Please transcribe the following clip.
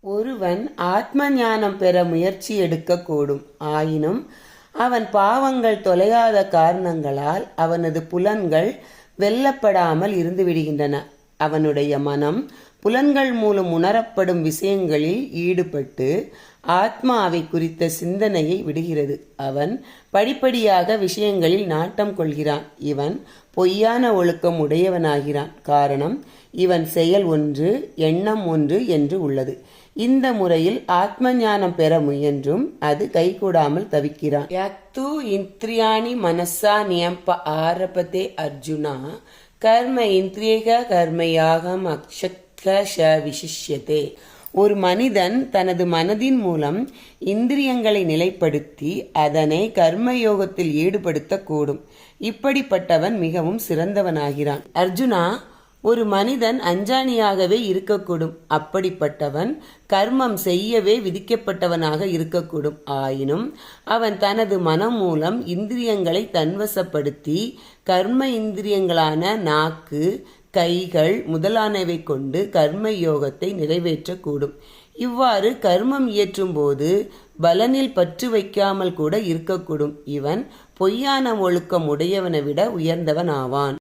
ஒருவன் ஆத்ம ஞானம் பெற முயற்சி எடுக்கக்கூடும். ஆயினும் அவன் பாவங்கள் தொலையாத காரணங்களால் அவனது புலன்கள் வெல்லப்படாமல் இருந்து விடுகின்றன. அவனுடைய மனம் புலன்கள் மூலம் உணரப்படும் விஷயங்களில் ஈடுபட்டு ஆத்மாவை குறித்த சிந்தனையை விடுகிறது. அவன் படிப்படியாக விஷயங்களில் நாட்டம் கொள்கிறான். இவன் பொய்யான ஒழுக்கம் உடையவனாகிறான். காரணம், இவன் செயல் ஒன்று, எண்ணம் ஒன்று என்று உள்ளது. இந்த முறையில் ஆத்ம ஞானம் பெற முயன்றும் அது கைகூடாமல் தவிக்கிறான். யத்து இந்திரியாணி மனசா நியம்ப ஆரபதே அர்ஜுனா கர்ம இந்திரியக கர்மயாகம் அக்ஷக விசிஷ்யதே. ஒரு மனிதன் தனது மனதின் மூலம் இந்திரியங்களை நிலைப்படுத்தி அதனை கர்மயோகத்தில் ஈடுபடுத்தக்கூடும். இப்படிப்பட்டவன் மிகவும் சிறந்தவனாகிறான். அர்ஜுனா, ஒரு மனிதன் அஞ்ஞானியாகவே இருக்கக்கூடும். அப்படிப்பட்டவன் கர்மம் செய்யவே விதிக்கப்பட்டவனாக இருக்கக்கூடும். ஆயினும் அவன் தனது மனம் மூலம் இந்திரியங்களை தன்வசப்படுத்தி கர்ம இந்திரியங்களான நாக்கு, கைகள் முதலானவை கொண்டு கர்ம யோகத்தை நிறைவேற்றக்கூடும். இவ்வாறு கர்மம் இயற்றும் போது பலனில் பற்று வைக்காமல் கூட இருக்கக்கூடும். இவன் பொய்யான ஒழுக்கம் உடையவனை விட உயர்ந்தவன் ஆவான்.